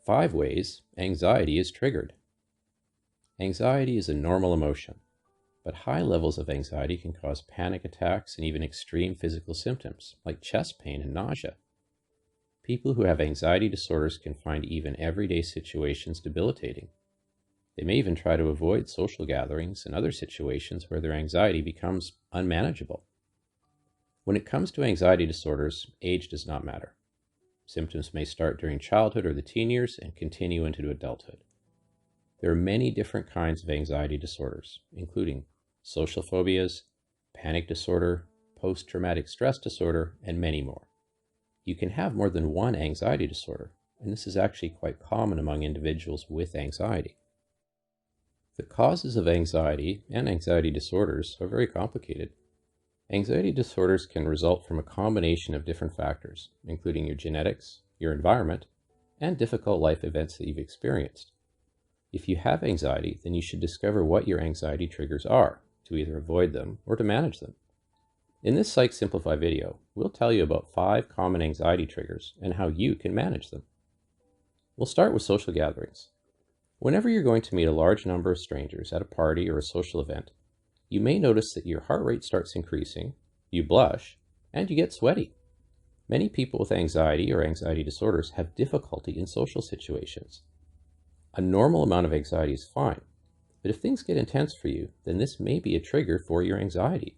5 ways anxiety is triggered. Anxiety is a normal emotion, but high levels of anxiety can cause panic attacks and even extreme physical symptoms like chest pain and nausea. People who have anxiety disorders can find even everyday situations debilitating. They may even try to avoid social gatherings and other situations where their anxiety becomes unmanageable. When it comes to anxiety disorders, age does not matter. Symptoms may start during childhood or the teen years and continue into adulthood. There are many different kinds of anxiety disorders, including social phobias, panic disorder, post-traumatic stress disorder, and many more. You can have more than one anxiety disorder, and this is actually quite common among individuals with anxiety. The causes of anxiety and anxiety disorders are very complicated. Anxiety disorders can result from a combination of different factors, including your genetics, your environment, and difficult life events that you've experienced. If you have anxiety, then you should discover what your anxiety triggers are, to either avoid them or to manage them. In this Psych Simplify video, we'll tell you about 5 common anxiety triggers and how you can manage them. We'll start with social gatherings. Whenever you're going to meet a large number of strangers at a party or a social event, you may notice that your heart rate starts increasing, you blush, and you get sweaty. Many people with anxiety or anxiety disorders have difficulty in social situations. A normal amount of anxiety is fine, but if things get intense for you, then this may be a trigger for your anxiety.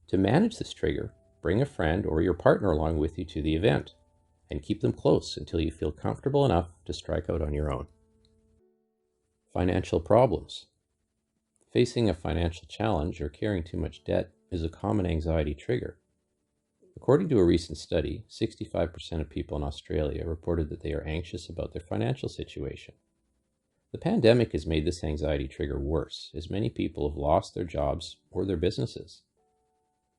To manage this trigger, bring a friend or your partner along with you to the event, and keep them close until you feel comfortable enough to strike out on your own. Financial problems. Facing a financial challenge or carrying too much debt is a common anxiety trigger. According to a recent study, 65% of people in Australia reported that they are anxious about their financial situation. The pandemic has made this anxiety trigger worse, as many people have lost their jobs or their businesses.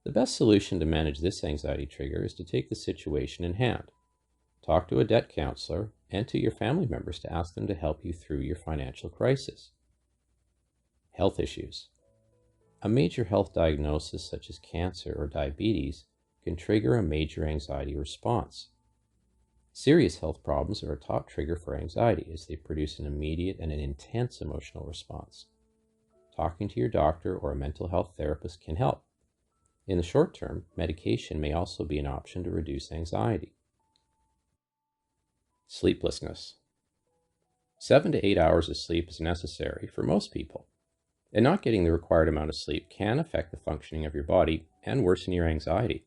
The best solution to manage this anxiety trigger is to take the situation in hand. Talk to a debt counselor and to your family members to ask them to help you through your financial crisis. Health issues. A major health diagnosis such as cancer or diabetes can trigger a major anxiety response. Serious health problems are a top trigger for anxiety as they produce an immediate and an intense emotional response. Talking to your doctor or a mental health therapist can help. In the short term, medication may also be an option to reduce anxiety. Sleeplessness. 7 to 8 hours of sleep is necessary for most people, and not getting the required amount of sleep can affect the functioning of your body and worsen your anxiety.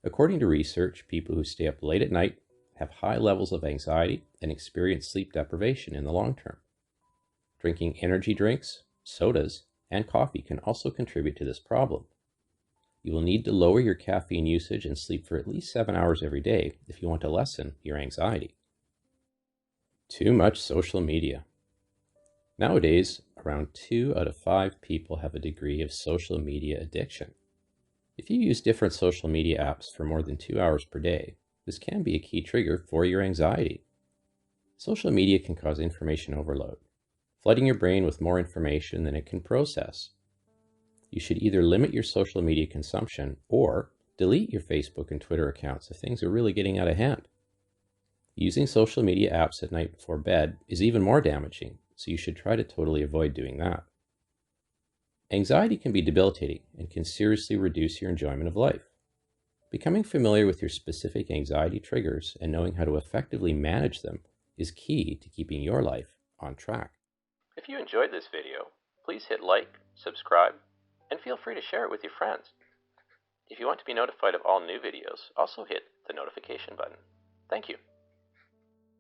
According to research, people who stay up late at night have high levels of anxiety and experience sleep deprivation in the long term. Drinking energy drinks, sodas, and coffee can also contribute to this problem. You will need to lower your caffeine usage and sleep for at least 7 hours every day if you want to lessen your anxiety. Too much social media. Nowadays, around 2 out of 5 people have a degree of social media addiction. If you use different social media apps for more than 2 hours per day, this can be a key trigger for your anxiety. Social media can cause information overload, flooding your brain with more information than it can process. You should either limit your social media consumption or delete your Facebook and Twitter accounts if things are really getting out of hand. Using social media apps at night before bed is even more damaging, so you should try to totally avoid doing that. Anxiety can be debilitating and can seriously reduce your enjoyment of life. Becoming familiar with your specific anxiety triggers and knowing how to effectively manage them is key to keeping your life on track. If you enjoyed this video, please hit like, subscribe, and feel free to share it with your friends. If you want to be notified of all new videos, also hit the notification button. Thank you.